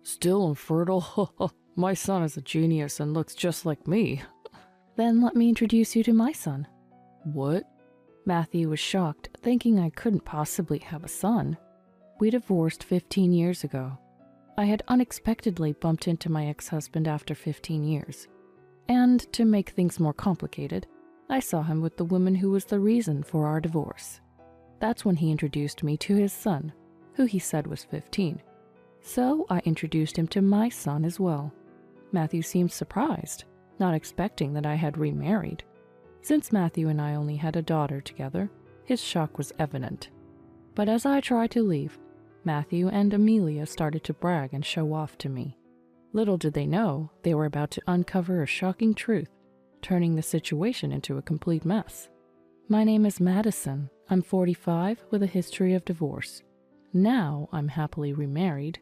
Still infertile? My son is a genius and looks just like me. Then let me introduce you to my son. What? Matthew was shocked, thinking I couldn't possibly have a son. We divorced 15 years ago. I had unexpectedly bumped into my ex-husband after 15 years. And to make things more complicated, I saw him with the woman who was the reason for our divorce. That's when he introduced me to his son, who he said was 15. So I introduced him to my son as well. Matthew seemed surprised, not expecting that I had remarried. Since Matthew and I only had a daughter together, his shock was evident. But as I tried to leave, Matthew and Amelia started to brag and show off to me. Little did they know they were about to uncover a shocking truth, turning the situation into a complete mess. My name is Madison. I'm 45 with a history of divorce. Now I'm happily remarried.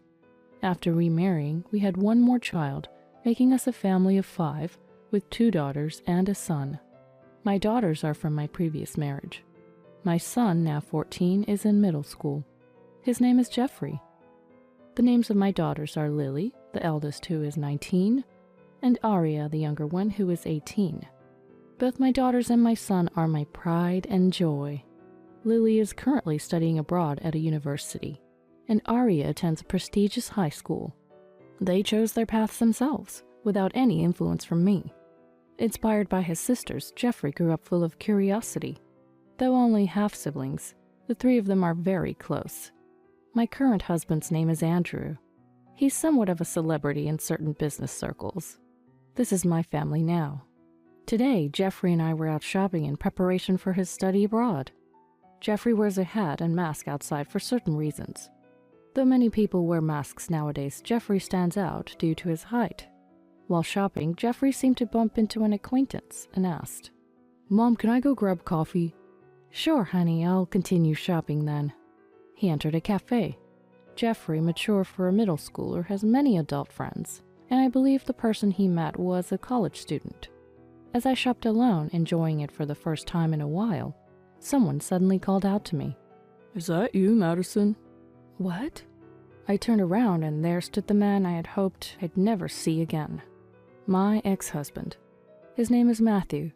After remarrying, we had one more child, making us a family of 5 with 2 daughters and a son. My daughters are from my previous marriage. My son, now 14, is in middle school. His name is Jeffrey. The names of my daughters are Lily, the eldest, who is 19, and Aria, the younger one, who is 18. Both my daughters and my son are my pride and joy. Lily is currently studying abroad at a university, and Aria attends a prestigious high school. They chose their paths themselves, without any influence from me. Inspired by his sisters, Jeffrey grew up full of curiosity. Though only half-siblings, the 3 of them are very close. My current husband's name is Andrew. He's somewhat of a celebrity in certain business circles. This is my family now. Today, Jeffrey and I were out shopping in preparation for his study abroad. Jeffrey wears a hat and mask outside for certain reasons. Though many people wear masks nowadays, Jeffrey stands out due to his height. While shopping, Jeffrey seemed to bump into an acquaintance and asked, "Mom, can I go grab coffee?" "Sure, honey, I'll continue shopping then." He entered a cafe. Jeffrey, mature for a middle schooler, has many adult friends, and I believe the person he met was a college student. As I shopped alone, enjoying it for the first time in a while, someone suddenly called out to me, Is that you, Madison? "What?" I turned around and there stood the man I had hoped I'd never see again. My ex-husband. His name is Matthew.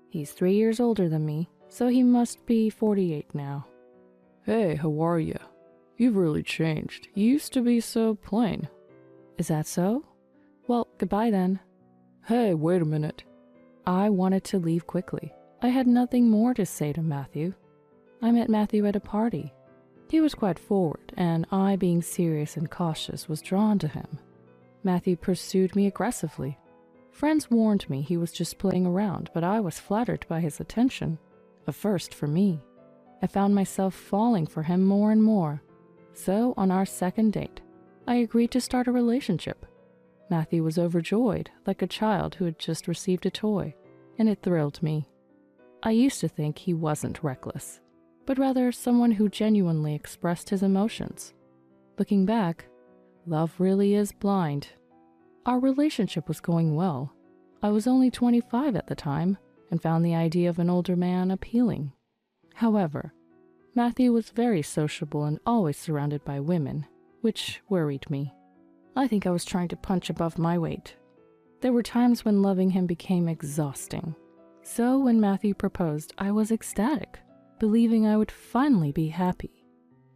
He's 3 years older than me, so he must be 48 now. Hey, how are you? You've really changed. You used to be so plain. Is that so? Well, goodbye then. Hey, wait a minute. I wanted to leave quickly. I had nothing more to say to Matthew. I met Matthew at a party. He was quite forward, and I, being serious and cautious, was drawn to him. Matthew pursued me aggressively. Friends warned me he was just playing around, but I was flattered by his attention, a first for me. I found myself falling for him more and more. So, on our second date, I agreed to start a relationship. Matthew was overjoyed, like a child who had just received a toy, and it thrilled me. I used to think he wasn't reckless, but rather someone who genuinely expressed his emotions. Looking back, love really is blind. Our relationship was going well. I was only 25 at the time and found the idea of an older man appealing. However, Matthew was very sociable and always surrounded by women, which worried me. I think I was trying to punch above my weight. There were times when loving him became exhausting. So when Matthew proposed, I was ecstatic, believing I would finally be happy.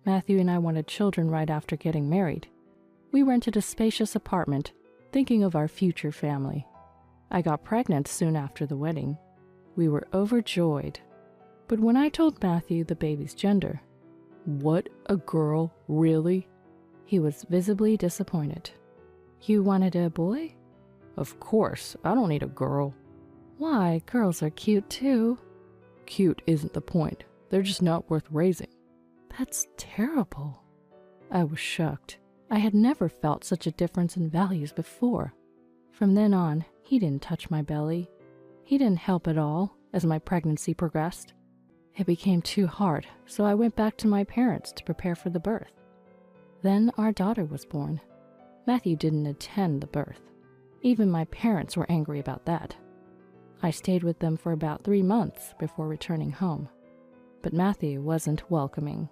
Matthew and I wanted children right after getting married. We rented a spacious apartment, thinking of our future family. I got pregnant soon after the wedding. We were overjoyed. But when I told Matthew the baby's gender, What, a girl? Really? he was visibly disappointed. You wanted a boy? Of course, I don't need a girl. Why, girls are cute too. Cute isn't the point. They're just not worth raising. That's terrible. I was shocked. I had never felt such a difference in values before. From then on, he didn't touch my belly. He didn't help at all as my pregnancy progressed. It became too hard, so I went back to my parents to prepare for the birth. Then our daughter was born. Matthew didn't attend the birth. Even my parents were angry about that. I stayed with them for about 3 months before returning home. But Matthew wasn't welcoming.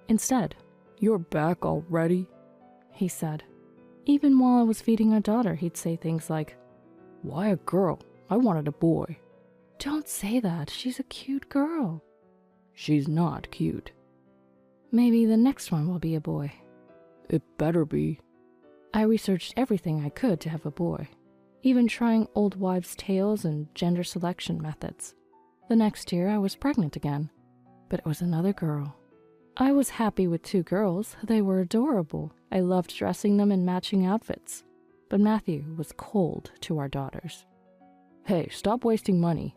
Instead, You're back already? he said, Even while I was feeding our daughter, he'd say things like, "Why a girl? I wanted a boy." "Don't say that. She's a cute girl." "She's not cute." "Maybe the next one will be a boy." "It better be." I researched everything I could to have a boy, even trying old wives' tales and gender selection methods. The next year, I was pregnant again, but it was another girl. I was happy with 2 girls. They were adorable. I loved dressing them in matching outfits. But Matthew was cold to our daughters. "Hey, stop wasting money.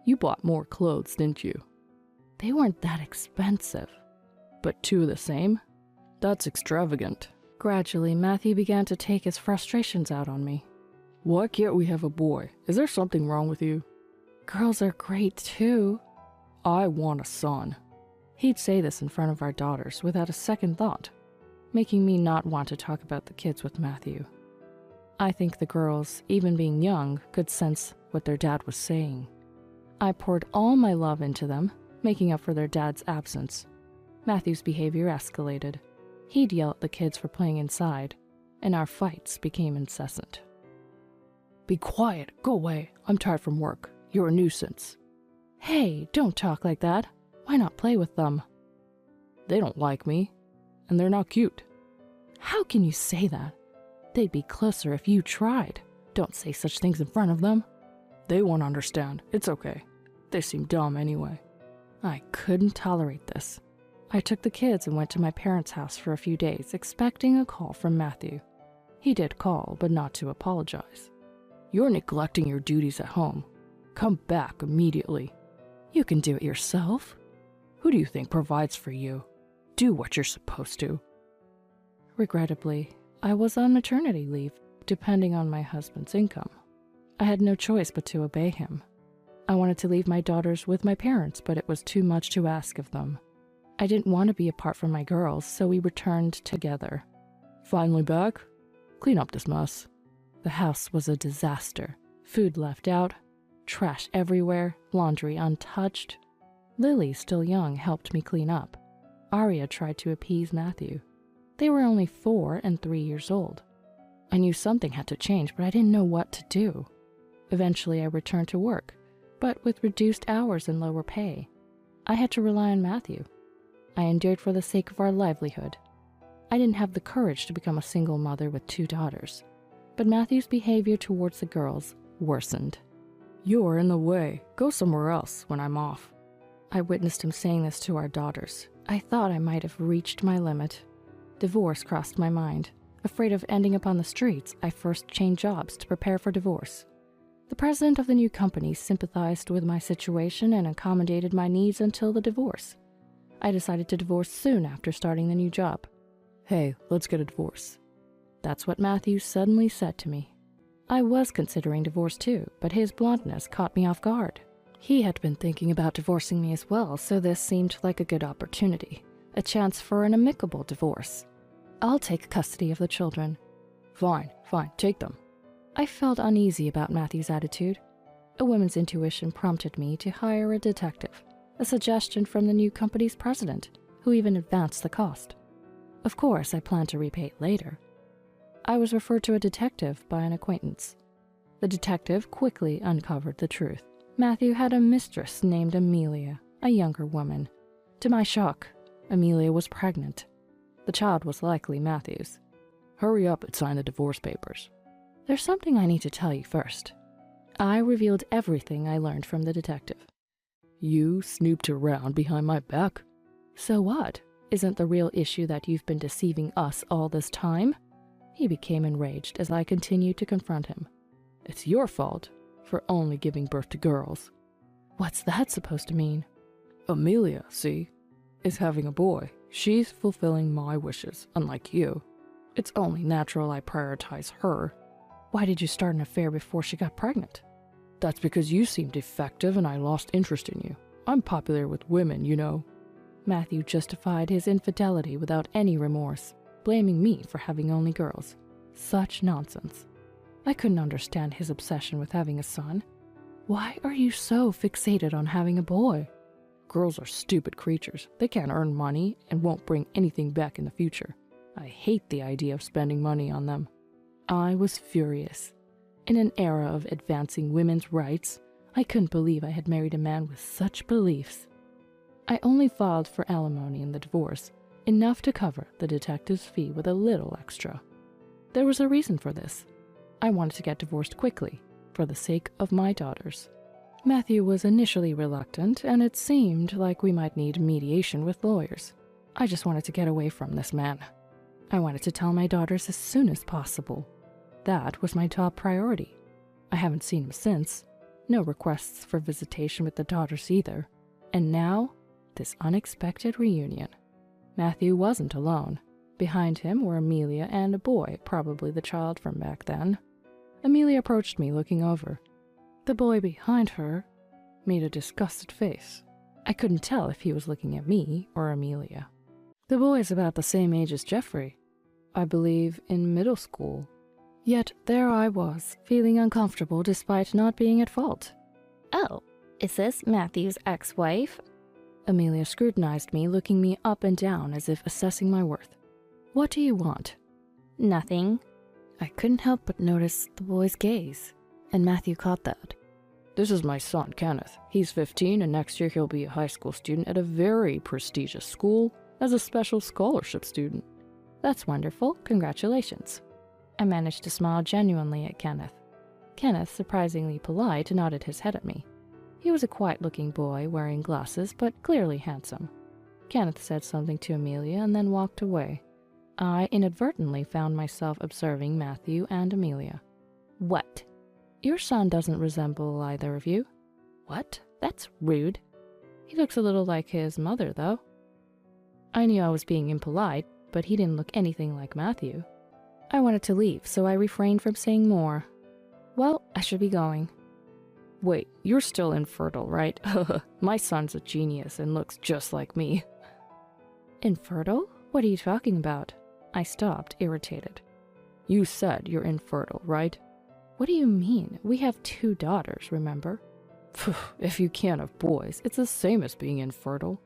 You bought more clothes, didn't you?" They weren't that expensive. "But 2 of the same? That's extravagant." Gradually, Matthew began to take his frustrations out on me. "Why can't we have a boy? Is there something wrong with you?" "Girls are great too." "I want a son." He'd say this in front of our daughters without a second thought, making me not want to talk about the kids with Matthew. I think the girls, even being young, could sense what their dad was saying. I poured all my love into them, making up for their dad's absence. Matthew's behavior escalated. He'd yell at the kids for playing inside, and our fights became incessant. "Be quiet. Go away. I'm tired from work. You're a nuisance." "Hey, don't talk like that. Why not play with them?" "They don't like me, and they're not cute." "How can you say that? They'd be closer if you tried. Don't say such things in front of them." "They won't understand. It's okay. They seem dumb anyway." I couldn't tolerate this. I took the kids and went to my parents' house for a few days, expecting a call from Matthew. He did call, but not to apologize. "You're neglecting your duties at home. Come back immediately." "You can do it yourself." "Who do you think provides for you? Do what you're supposed to." Regrettably, I was on maternity leave, depending on my husband's income. I had no choice but to obey him. I wanted to leave my daughters with my parents, but it was too much to ask of them. I didn't want to be apart from my girls, so we returned together. "Finally back? Clean up this mess." The house was a disaster. Food left out, trash everywhere, laundry untouched. Lily, still young, helped me clean up. Aria tried to appease Matthew. They were only 4 and 3 years old. I knew something had to change, but I didn't know what to do. Eventually, I returned to work, but with reduced hours and lower pay. I had to rely on Matthew. I endured for the sake of our livelihood. I didn't have the courage to become a single mother with 2 daughters, but Matthew's behavior towards the girls worsened. "You're in the way. Go somewhere else when I'm off." I witnessed him saying this to our daughters. I thought I might have reached my limit. Divorce crossed my mind. Afraid of ending up on the streets, I first changed jobs to prepare for divorce. The president of the new company sympathized with my situation and accommodated my needs until the divorce. I decided to divorce soon after starting the new job. "Hey, let's get a divorce." That's what Matthew suddenly said to me. I was considering divorce too, but his bluntness caught me off guard. He had been thinking about divorcing me as well, so this seemed like a good opportunity, a chance for an amicable divorce. "I'll take custody of the children." Fine, take them." I felt uneasy about Matthew's attitude. A woman's intuition prompted me to hire a detective, a suggestion from the new company's president, who even advanced the cost. Of course, I planned to repay it later. I was referred to a detective by an acquaintance. The detective quickly uncovered the truth. Matthew had a mistress named Amelia, a younger woman. To my shock, Amelia was pregnant. The child was likely Matthew's. "Hurry up and sign the divorce papers." "There's something I need to tell you first." I revealed everything I learned from the detective. "You snooped around behind my back?" "So what? Isn't the real issue that you've been deceiving us all this time?" He became enraged as I continued to confront him. "It's your fault for only giving birth to girls." "What's that supposed to mean?" "Amelia, see, is having a boy. She's fulfilling my wishes, unlike you. It's only natural I prioritize her." "Why did you start an affair before she got pregnant?" "That's because you seemed defective and I lost interest in you. I'm popular with women, you know." Matthew justified his infidelity without any remorse, blaming me for having only girls. Such nonsense. I couldn't understand his obsession with having a son. "Why are you so fixated on having a boy?" "Girls are stupid creatures. They can't earn money and won't bring anything back in the future. I hate the idea of spending money on them. I was furious. In an era of advancing women's rights, I couldn't believe I had married a man with such beliefs. I only filed for alimony in the divorce, enough to cover the detective's fee with a little extra. There was a reason for this. I wanted to get divorced quickly, for the sake of my daughters. Matthew was initially reluctant, and it seemed like we might need mediation with lawyers. I just wanted to get away from this man. I wanted to tell my daughters as soon as possible. That was my top priority. I haven't seen him since. No requests for visitation with the daughters either. And now, this unexpected reunion. Matthew wasn't alone. Behind him were Amelia and a boy, probably the child from back then. Amelia approached me, looking over. The boy behind her made a disgusted face. I couldn't tell if he was looking at me or Amelia. The boy is about the same age as Jeffrey. I believe in middle school. Yet there I was, feeling uncomfortable despite not being at fault. Oh, is this Matthew's ex-wife? Amelia scrutinized me, looking me up and down as if assessing my worth. What do you want? Nothing. I couldn't help but notice the boy's gaze, and Matthew caught that. This is my son, Kenneth. He's 15, and next year he'll be a high school student at a very prestigious school as a special scholarship student. That's wonderful. Congratulations. I managed to smile genuinely at Kenneth. Kenneth, surprisingly polite, nodded his head at me. He was a quiet-looking boy wearing glasses, but clearly handsome. Kenneth said something to Amelia and then walked away. I inadvertently found myself observing Matthew and Amelia. What? Your son doesn't resemble either of you. What? That's rude. He looks a little like his mother, though. I knew I was being impolite, but he didn't look anything like Matthew. I wanted to leave, so I refrained from saying more. Well, I should be going. Wait, you're still infertile, right? My son's a genius and looks just like me. Infertile? What are you talking about? I stopped, irritated. You said you're infertile, right? What do you mean? We have 2 daughters, remember? If you can't have boys, it's the same as being infertile.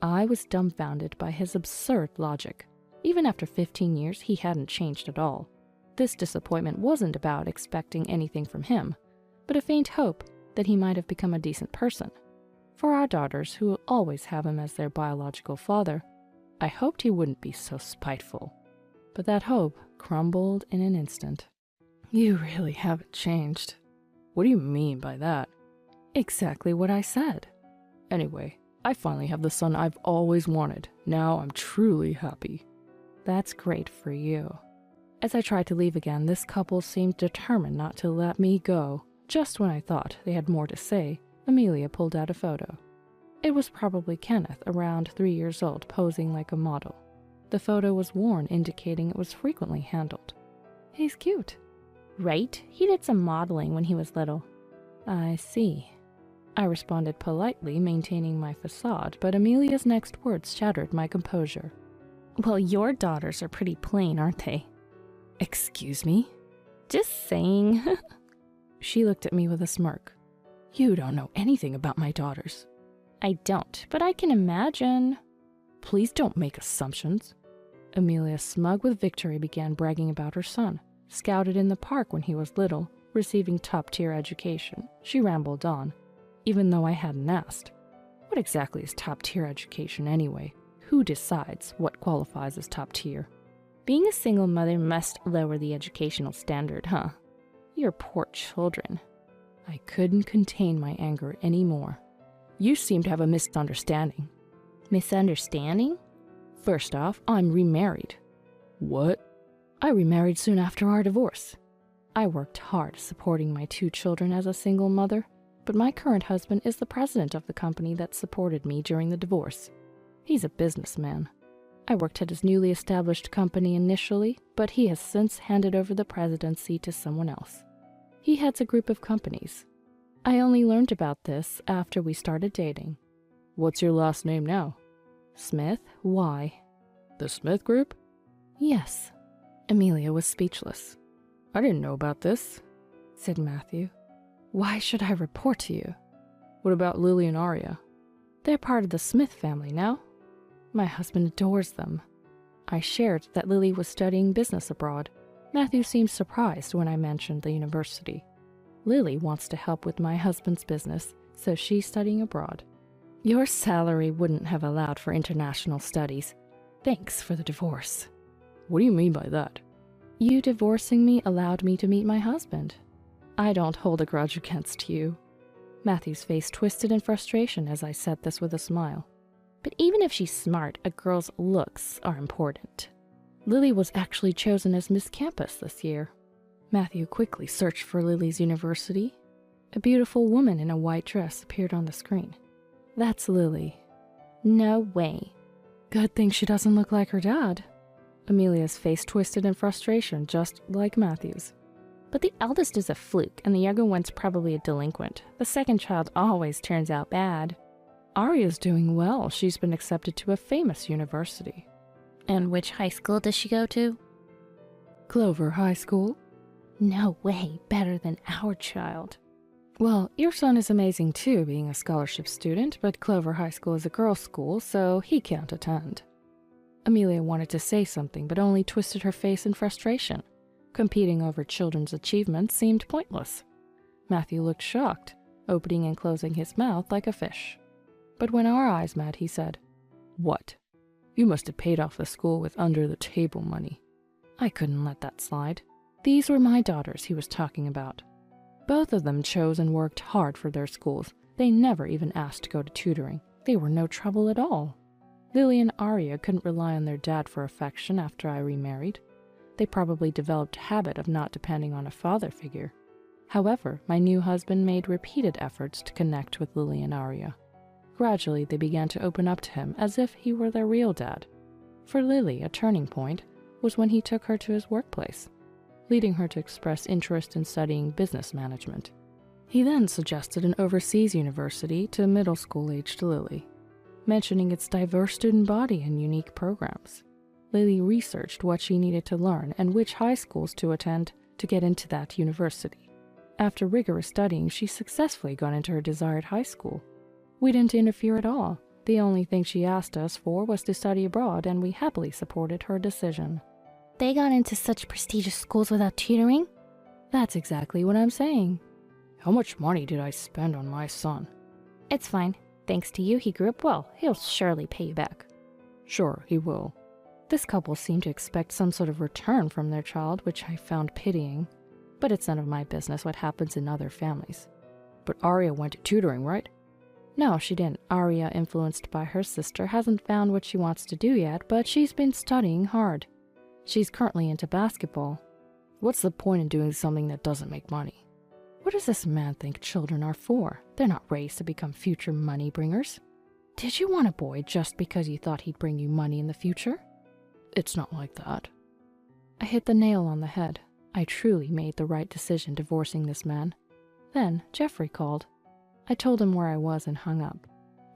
I was dumbfounded by his absurd logic. Even after 15 years, he hadn't changed at all. This disappointment wasn't about expecting anything from him, but a faint hope that he might have become a decent person. For our daughters, who will always have him as their biological father, I hoped he wouldn't be so spiteful. But that hope crumbled in an instant. You really haven't changed. What do you mean by that? Exactly what I said. Anyway, I finally have the son I've always wanted. Now I'm truly happy. That's great for you. As I tried to leave again, this couple seemed determined not to let me go. Just when I thought they had more to say, Amelia pulled out a photo. It was probably Kenneth, around 3 years old, posing like a model. The photo was worn, indicating it was frequently handled. He's cute. Right? He did some modeling when he was little. I see. I responded politely, maintaining my facade, but Amelia's next words shattered my composure. Well, your daughters are pretty plain, aren't they? Excuse me? Just saying. She looked at me with a smirk. You don't know anything about my daughters. I don't, but I can imagine. Please don't make assumptions. Amelia, smug with victory, began bragging about her son. Scouted in the park when he was little, receiving top-tier education. She rambled on, even though I hadn't asked. What exactly is top-tier education anyway? Who decides what qualifies as top-tier? Being a single mother must lower the educational standard, huh? Your poor children. I couldn't contain my anger anymore. You seem to have a misunderstanding. Misunderstanding? First off, I'm remarried. What? I remarried soon after our divorce. I worked hard supporting my 2 children as a single mother, but my current husband is the president of the company that supported me during the divorce. He's a businessman. I worked at his newly established company initially, but he has since handed over the presidency to someone else. He heads a group of companies. I only learned about this after we started dating. What's your last name now? Smith. Why? The Smith Group? Yes. Amelia was speechless. I didn't know about this, said Matthew. Why should I report to you? What about Lily and Aria? They're part of the Smith family now. My husband adores them. I shared that Lily was studying business abroad. Matthew seemed surprised when I mentioned the university. Lily wants to help with my husband's business, so she's studying abroad. Your salary wouldn't have allowed for international studies. Thanks for the divorce. What do you mean by that? You divorcing me allowed me to meet my husband. I don't hold a grudge against you. Matthew's face twisted in frustration as I said this with a smile. But even if she's smart, a girl's looks are important. Lily was actually chosen as Miss Campus this year. Matthew quickly searched for Lily's university. A beautiful woman in a white dress appeared on the screen. That's Lily. No way. Good thing she doesn't look like her dad. Amelia's face twisted in frustration, just like Matthew's. But the eldest is a fluke, and the younger one's probably a delinquent. The second child always turns out bad. Arya's doing well. She's been accepted to a famous university. And which high school does she go to? Clover High School. No way, better than our child. Well, your son is amazing too, being a scholarship student, but Clover High School is a girls' school, so he can't attend. Amelia wanted to say something, but only twisted her face in frustration. Competing over children's achievements seemed pointless. Matthew looked shocked, opening and closing his mouth like a fish. But when our eyes met, he said, "What? You must have paid off the school with under-the-table money." I couldn't let that slide. These were my daughters he was talking about. Both of them chose and worked hard for their schools. They never even asked to go to tutoring. They were no trouble at all. Lily and Arya couldn't rely on their dad for affection after I remarried. They probably developed a habit of not depending on a father figure. However, my new husband made repeated efforts to connect with Lily and Arya. Gradually, they began to open up to him as if he were their real dad. For Lily, a turning point was when he took her to his workplace, leading her to express interest in studying business management. He then suggested an overseas university to middle school-aged Lily, mentioning its diverse student body and unique programs. Lily researched what she needed to learn and which high schools to attend to get into that university. After rigorous studying, she successfully got into her desired high school. We didn't interfere at all. The only thing she asked us for was to study abroad, and we happily supported her decision. They got into such prestigious schools without tutoring? That's exactly what I'm saying. How much money did I spend on my son? It's fine. Thanks to you, he grew up well. He'll surely pay you back. Sure, he will. This couple seemed to expect some sort of return from their child, which I found pitying. But it's none of my business what happens in other families. But Arya went to tutoring, right? No, she didn't. Arya, influenced by her sister, hasn't found what she wants to do yet, but she's been studying hard. She's currently into basketball. What's the point in doing something that doesn't make money? What does this man think children are for? They're not raised to become future money bringers. Did you want a boy just because you thought he'd bring you money in the future? It's not like that. I hit the nail on the head. I truly made the right decision divorcing this man. Then Jeffrey called. I told him where I was and hung up.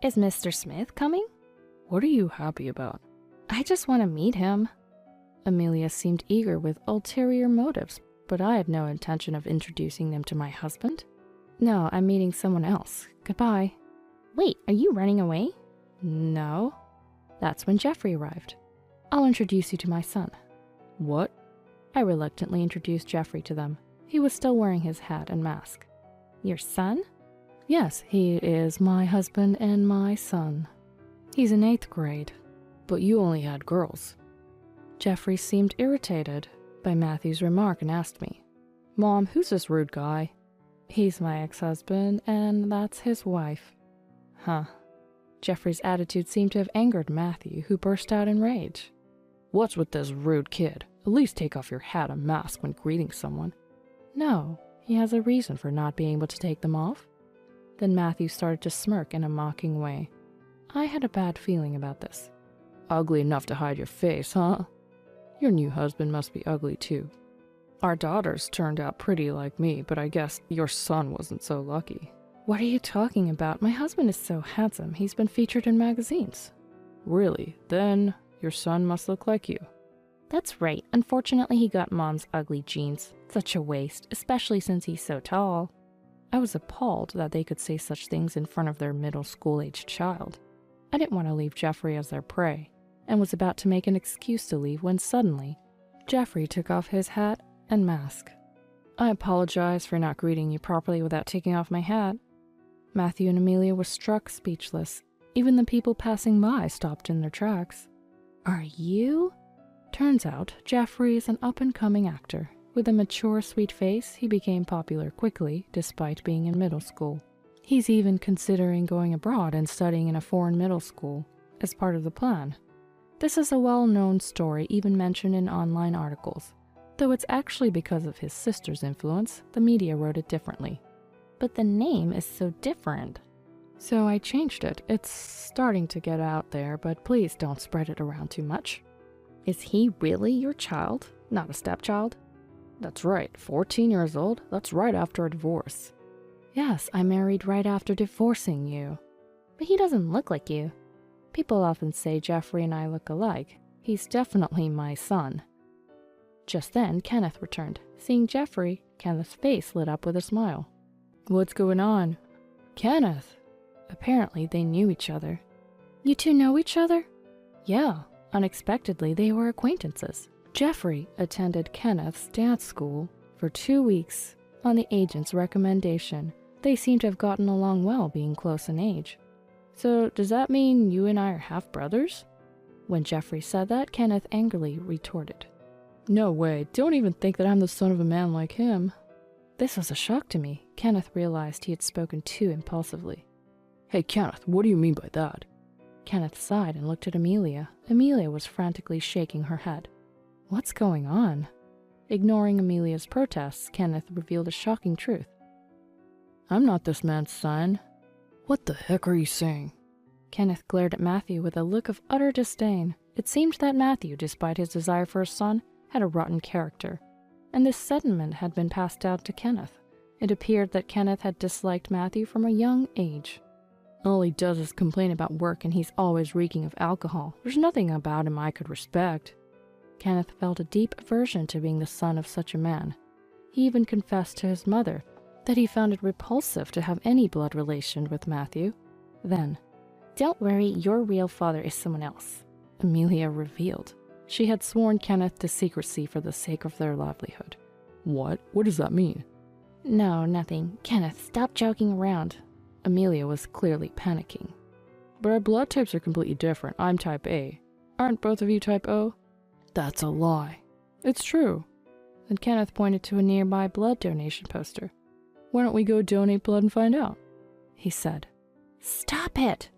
Is Mr. Smith coming? What are you happy about? I just want to meet him. Amelia seemed eager with ulterior motives, but I had no intention of introducing them to my husband. No, I'm meeting someone else. Goodbye. Wait, are you running away? No. That's when Jeffrey arrived. I'll introduce you to my son. What? I reluctantly introduced Jeffrey to them. He was still wearing his hat and mask. Your son? Yes, he is my husband and my son. He's in 8th grade. But you only had girls. Jeffrey seemed irritated by Matthew's remark and asked me, "Mom, who's this rude guy?" "He's my ex-husband, and that's his wife." Huh. Jeffrey's attitude seemed to have angered Matthew, who burst out in rage. "What's with this rude kid? At least take off your hat and mask when greeting someone." No, he has a reason for not being able to take them off. Then Matthew started to smirk in a mocking way. I had a bad feeling about this. Ugly enough to hide your face, huh? Your new husband must be ugly too. Our daughters turned out pretty like me, but I guess your son wasn't so lucky. What are you talking about? My husband is so handsome. He's been featured in magazines. Really? Then your son must look like you. That's right. Unfortunately, he got Mom's ugly genes. Such a waste, especially since he's so tall. I was appalled that they could say such things in front of their middle school-aged child. I didn't want to leave Jeffrey as their prey. and was about to make an excuse to leave when suddenly, Jeffrey took off his hat and mask. "I apologize for not greeting you properly without taking off my hat." Matthew and Amelia were struck speechless. Even the people passing by stopped in their tracks. "Are you?" Turns out, Jeffrey is an up-and-coming actor. With a mature, sweet face, he became popular quickly, despite being in middle school. He's even considering going abroad and studying in a foreign middle school, as part of the plan. This is a well-known story, even mentioned in online articles. Though it's actually because of his sister's influence, the media wrote it differently. But the name is so different. So I changed it. It's starting to get out there, but please don't spread it around too much. Is he really your child, not a stepchild? That's right, 14 years old. That's right after a divorce. Yes, I married right after divorcing you. But he doesn't look like you. People often say Jeffrey and I look alike. He's definitely my son. Just then, Kenneth returned. Seeing Jeffrey, Kenneth's face lit up with a smile. "What's going on?" "Kenneth!" Apparently, they knew each other. "You two know each other?" "Yeah. Unexpectedly, they were acquaintances." Jeffrey attended Kenneth's dance school for 2 weeks on the agent's recommendation. They seem to have gotten along well, being close in age. "So, does that mean you and I are half-brothers?" When Jeffrey said that, Kenneth angrily retorted, "No way, don't even think that I'm the son of a man like him." This was a shock to me. Kenneth realized he had spoken too impulsively. "Hey Kenneth, what do you mean by that?" Kenneth sighed and looked at Amelia. Amelia was frantically shaking her head. What's going on? Ignoring Amelia's protests, Kenneth revealed a shocking truth. "I'm not this man's son." "What the heck are you saying?" Kenneth glared at Matthew with a look of utter disdain. It seemed that Matthew, despite his desire for a son, had a rotten character, and this sentiment had been passed down to Kenneth. It appeared that Kenneth had disliked Matthew from a young age. "All he does is complain about work, and he's always reeking of alcohol. There's nothing about him I could respect." Kenneth felt a deep aversion to being the son of such a man. He even confessed to his mother that he found it repulsive to have any blood relation with Matthew. Then, "Don't worry, your real father is someone else," Amelia revealed. She had sworn Kenneth to secrecy for the sake of their livelihood. "What? What does that mean?" "No, nothing. Kenneth, stop joking around." Amelia was clearly panicking. "But our blood types are completely different. I'm type A. Aren't both of you type O?" "That's a lie." "It's true." Then Kenneth pointed to a nearby blood donation poster. "Why don't we go donate blood and find out?" he said. "Stop it!"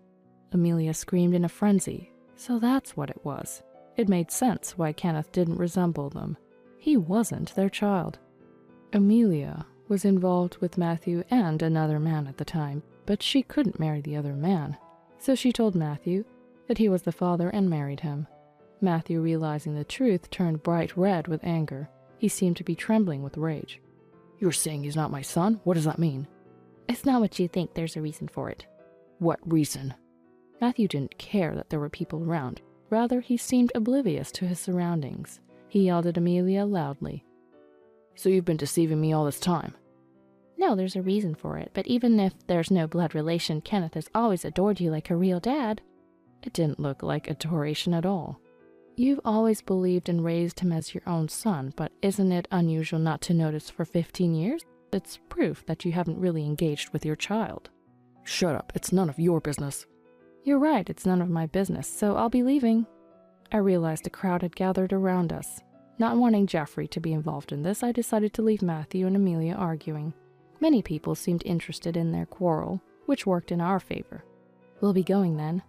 Amelia screamed in a frenzy. So that's what it was. It made sense why Kenneth didn't resemble them. He wasn't their child. Amelia was involved with Matthew and another man at the time, but she couldn't marry the other man. So she told Matthew that he was the father and married him. Matthew, realizing the truth, turned bright red with anger. He seemed to be trembling with rage. "You're saying he's not my son? What does that mean?" "It's not what you think. There's a reason for it." "What reason?" Matthew didn't care that there were people around. Rather, he seemed oblivious to his surroundings. He yelled at Amelia loudly. "So you've been deceiving me all this time?" "No, there's a reason for it, but even if there's no blood relation, Kenneth has always adored you like a real dad." It didn't look like adoration at all. "You've always believed and raised him as your own son, but isn't it unusual not to notice for 15 years? It's proof that you haven't really engaged with your child." "Shut up, it's none of your business." "You're right, it's none of my business, so I'll be leaving." I realized a crowd had gathered around us. Not wanting Jeffrey to be involved in this, I decided to leave Matthew and Amelia arguing. Many people seemed interested in their quarrel, which worked in our favor. "We'll be going then."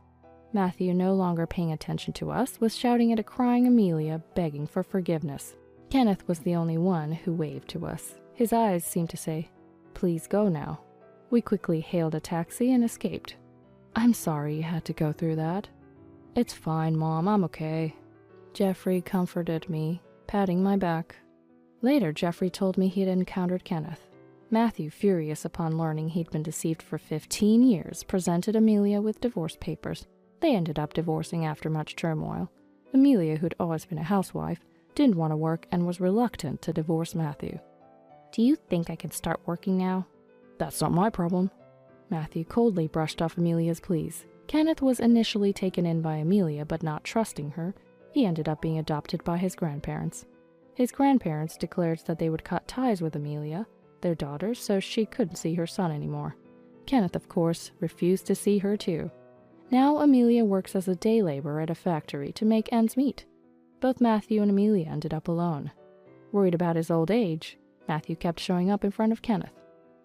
Matthew, no longer paying attention to us, was shouting at a crying Amelia, begging for forgiveness. Kenneth was the only one who waved to us. His eyes seemed to say, "Please go now." We quickly hailed a taxi and escaped. "I'm sorry you had to go through that." "It's fine, Mom, I'm okay." Jeffrey comforted me, patting my back. Later, Jeffrey told me he had encountered Kenneth. Matthew, furious upon learning he'd been deceived for 15 years, presented Amelia with divorce papers. They ended up divorcing after much turmoil. Amelia, who'd always been a housewife, didn't want to work and was reluctant to divorce Matthew. "Do you think I can start working now?" "That's not my problem." Matthew coldly brushed off Amelia's pleas. Kenneth was initially taken in by Amelia, but not trusting her, he ended up being adopted by his grandparents. His grandparents declared that they would cut ties with Amelia, their daughter, so she couldn't see her son anymore. Kenneth, of course, refused to see her too. Now Amelia works as a day laborer at a factory to make ends meet. Both Matthew and Amelia ended up alone. Worried about his old age, Matthew kept showing up in front of Kenneth.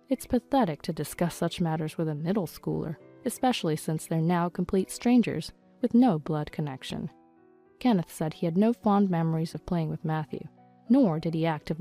It's pathetic to discuss such matters with a middle schooler, especially since they're now complete strangers with no blood connection. Kenneth said he had no fond memories of playing with Matthew, nor did he actively